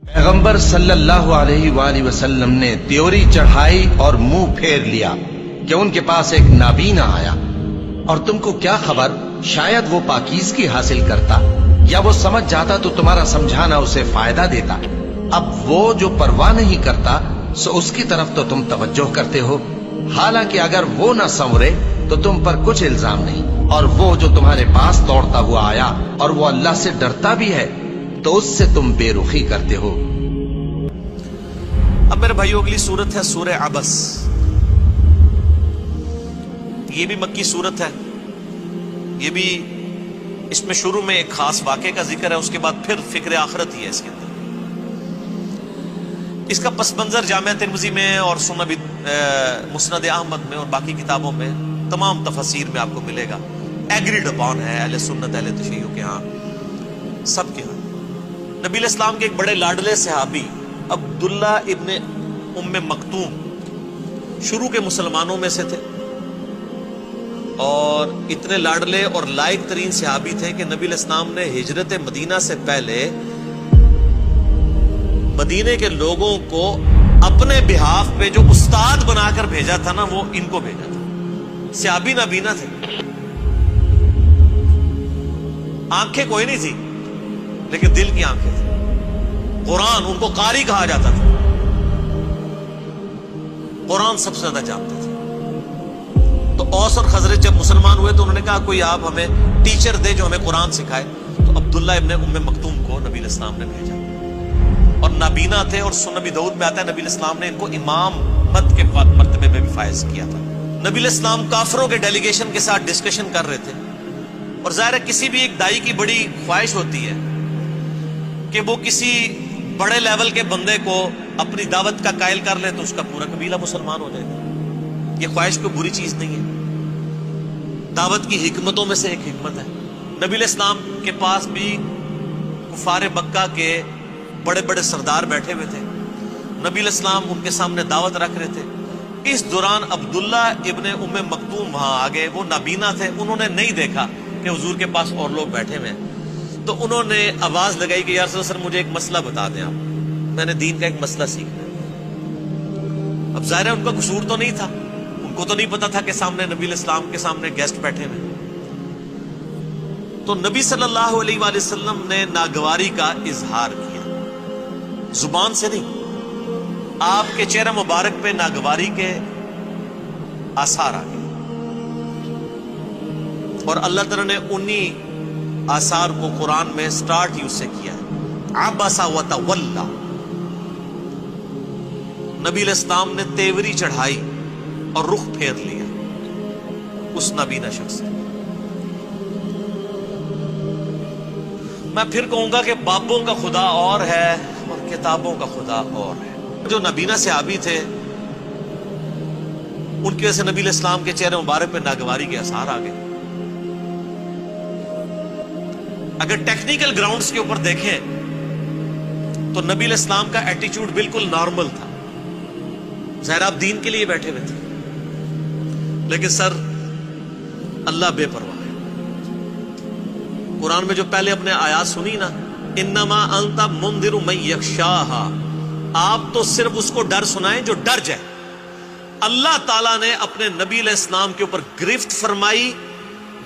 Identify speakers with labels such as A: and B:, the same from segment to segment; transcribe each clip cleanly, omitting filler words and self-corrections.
A: पैगंबर सल्लल्लाहु अलैहि वाली वसल्लम ने त्योरी चढ़ाई और मुंह फेर लिया कि उनके पास एक नाबीना आया, और तुमको क्या खबर, शायद वो पाकीज़गी हासिल करता या वो समझ जाता तो तुम्हारा समझाना उसे फायदा देता। अब वो जो परवाह नहीं करता सो उसकी तरफ तो तुम तवज्जो करते हो, हालांकि अगर वो न संवरे तो तुम पर कुछ इल्जाम नहीं। और वो जो तुम्हारे पास दौड़ता हुआ आया और वो अल्लाह से डरता भी है तो उससे तुम बेरुखी करते हो।
B: अब मेरे भाइयों अगली सूरत है सूरह अबस। ये भी मक्की सूरत है। ये भी इसमें शुरू में एक खास वाक़े का जिक्र है, उसके बाद फिर फिक्र आखिरत ही है इसके अंदर। इसका पस मंजर जामिया तिर्मिज़ी में और सुनन मुस्नद अहमद में और बाकी किताबों में तमाम तफसीर में आपको मिलेगा। एग्रीड अपॉन है अहले सुन्नत अहले तशय्युअ के यहाँ, सब के यहाँ। नबी इस्लाम के एक बड़े लाडले सहाबी अब्दुल्ला इब्ने उम्मे मक्तूम शुरू के मुसलमानों में से थे, और इतने लाडले और लायक तरीन सहाबी थे कि नबी इस्लाम ने हिजरत मदीना से पहले मदीने के लोगों को अपने बिहाफ पे जो उस्ताद बनाकर भेजा था ना, वो इनको भेजा था। सहाबी नाबीना थे, आंखें कोई नहीं थी लेकिन दिल की आंखें थी। कुरान, उनको कारी कहा जाता था, कुरान सबसे ज्यादा जानते थे। तो औस और खजरज जब मुसलमान हुए तो उन्होंने कहा कोई आप हमें टीचर दे जो हमें कुरान सिखाए। तो अब्दुल्ला इब्ने उम्मे मक्तूम को नबी इस्लाम ने भेजा, और नाबीना थे, और सुनन दाऊद में आता है नबी इस्लाम ने इनको इमाम मत के मर्तबे में भी फायज किया था। नबी इस्लाम काफरों के डेलीगेशन के साथ डिस्कशन कर रहे थे, और जाहिर है किसी भी एक दाई की बड़ी ख्वाहिश होती है कि वो किसी बड़े लेवल के बंदे को अपनी दावत का कायल कर ले तो उसका पूरा कबीला मुसलमान हो जाएगा। ये ख्वाहिश कोई बुरी चीज नहीं है, दावत की हिकमतों में से एक हिकमत है। नबी इस्लाम के पास भी कुफार मक्का के बड़े बड़े सरदार बैठे हुए थे। नबी इस्लाम उनके सामने दावत रख रहे थे। इस दौरान अब्दुल्ला इब्ने उम्मे मक्तूम वहां आ गए। वो नाबीना थे, उन्होंने नहीं देखा कि हुजूर के पास और लोग बैठे हुए हैं, तो उन्होंने आवाज लगाई कि यार सर मुझे एक मसला बता दें आप, मैंने दीन का एक मसला सीखना है। अब जाहिर है उनका कसूर तो नहीं था, उनको तो नहीं पता था कि सामने नबी इस्लाम के सामने गेस्ट बैठे हुए। तो नबी सल्लल्लाहु अलैहि वसल्लम ने नागवारी का इजहार किया, जुबान से नहीं, आपके चेहरा मुबारक पे नागवारी के आसार आ गए, और अल्लाह ताला ने उन्हीं आसार को कुरान में स्टार्ट ही उससे किया है, अबसा व तवल्ला। नबी इस्लाम ने तेवरी चढ़ाई और रुख फेर लिया उस नबीना शख्स ने। मैं फिर कहूंगा कि बापों का खुदा और है और किताबों का खुदा और है। जो नबीना सहाबी थे उनकी वजह से नबी इस्लाम के चेहरे मुबारक पे नागवारी के आसार आ गए। अगर टेक्निकल ग्राउंड्स के ऊपर देखें तो नबी इस्लाम का एटीट्यूड बिल्कुल नॉर्मल था। ज़ाहिर आप दीन के लिए बैठे हुए थे, लेकिन सर अल्लाह बेपरवाह है। कुरान में जो पहले अपने आयात सुनी ना, इन्नमा अंता मुंदिरु मन यख्शाहा, आप तो सिर्फ उसको डर सुनाएं जो डर जाए। अल्लाह ताला ने अपने नबी इस्लाम के ऊपर गिरफ्त फरमाई,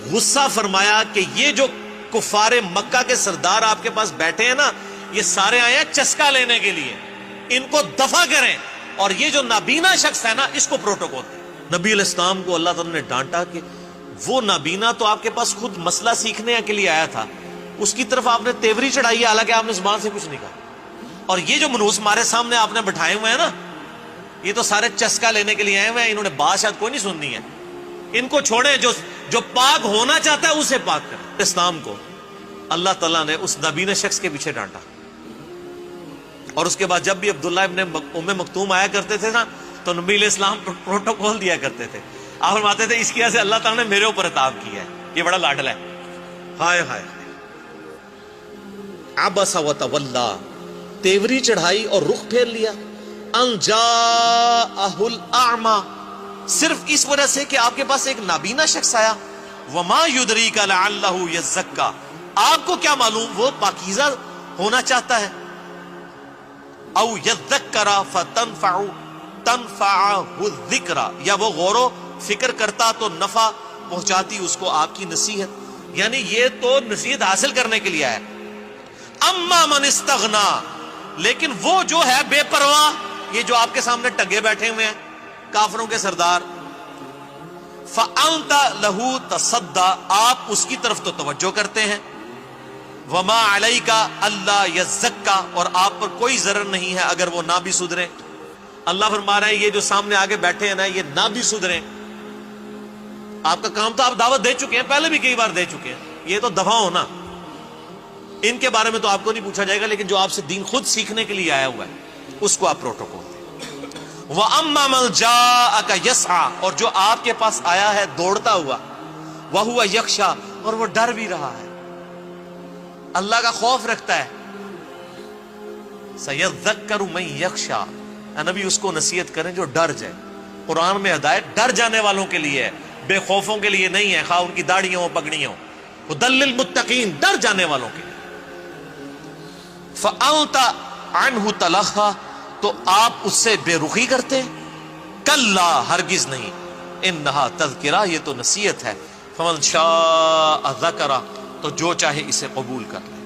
B: गुस्सा फरमाया कि ये जो कुफारे मक्का के सरदार आपके पास बैठे हैं ना, ये सारे आए हैं चस्का लेने के लिए, इनको दफा करें, और ये जो नाबीना शख्स है ना इसको प्रोटोकॉल दें। नबी इस्लाम को अल्लाह ताला ने डांटा कि वो नाबीना तो आपके पास खुद मसला सीखने के लिए आया था, उसकी तरफ आपने तेवरी चढ़ाई है, हालांकि आपने जुबान से कुछ नहीं कहा। और ये जो मनूस हमारे सामने आपने बैठाए हुए हैं ना, ये तो सारे चस्का लेने के लिए आए हुए हैं, इन्होंने बात शायद कोई नहीं सुननी है, इनको छोड़े, जो पाक होना चाहता है उसे पाक करें। इस्लाम को अल्लाह ताला ने उस नबीना शख्स के पीछे डांटा, और उसके बाद जब भी अब्दुल्ला इब्ने उम्मे मक्तूम आया करते थे ना, तो नबी इस्लाम प्रोटोकॉल दिया करते थे। आप फरमाते थे इसकी वजह से अल्लाह ताला ने मेरे ऊपर इताब किया है, ये बड़ा लाडला है। हाय हाय, अबसा व तवल्ला, तेवरी चढ़ाई और रुख फेर लिया। अन जाअहुल अअमा, सिर्फ इस वजह से कि आपके पास एक नाबीना शख्स आया। वमा युदरीका लअल्लहु यज़क्का, आपको क्या मालूम वो पाकीज़ा होना चाहता है। او یذکر تنفعہ الذکر، یا وہ غور و فکر کرتا تو نفع پہنچاتی اس کو آپ کی نصیحت. یعنی یہ تو نصیحت حاصل کرنے کے لیے ہے. اما من استغنا، لیکن وہ جو ہے بے پرواہ، یہ جو آپ کے سامنے ٹگے بیٹھے ہوئے ہیں کافروں کے سردار، فَأَنْتَ لَهُ تَصَدَّى، آپ اس کی طرف تو توجہ کرتے ہیں. وَمَا عَلَيْكَ أَلَّا يَزَّكَّى، اور آپ پر کوئی ضرر نہیں ہے اگر وہ نہ بھی سدھریں. اللہ فرما رہے ہیں یہ جو سامنے آگے بیٹھے ہیں نا، یہ نہ بھی سدھریں، آپ کا کام تو آپ دعوت دے چکے ہیں، پہلے بھی کئی بار دے چکے ہیں، یہ تو دفاع ہونا. ان کے بارے میں تو آپ کو نہیں پوچھا جائے گا، لیکن جو آپ سے دین خود سیکھنے کے لیے آیا ہوا ہے اس کو آپ پروٹوکول دیں. وَأَمَّا مَنْ جَاءَكَ يَسْعَى، اور جو آپ کے پاس آیا ہے دوڑتا ہوا، وَهُوَ يَخْشَى، اور وہ ڈر بھی رہا ہے، اللہ کا خوف رکھتا ہے. سَيَذَّكَّرُ مَنْ يَخْشَى، اے نبی اس کو نصیحت کریں جو ڈر جائے. قرآن میں ہدایت ڈر جانے والوں کے لیے ہے، بے خوفوں کے لیے نہیں ہے، خواہ ان کی داڑیاں ہوں پگڑیاں ہوں. ہدی للمتقین، ڈر جانے والوں کے لیے. فَأَنْتَ عَنْهُ تَلَهَّى، تو آپ اس سے بے رخی کرتے ہیں. کلا، ہرگز نہیں. انہا تذکرہ، یہ تو نصیحت ہے. فمن شاء ذکرہ، تو جو چاہے اسے قبول کر لے.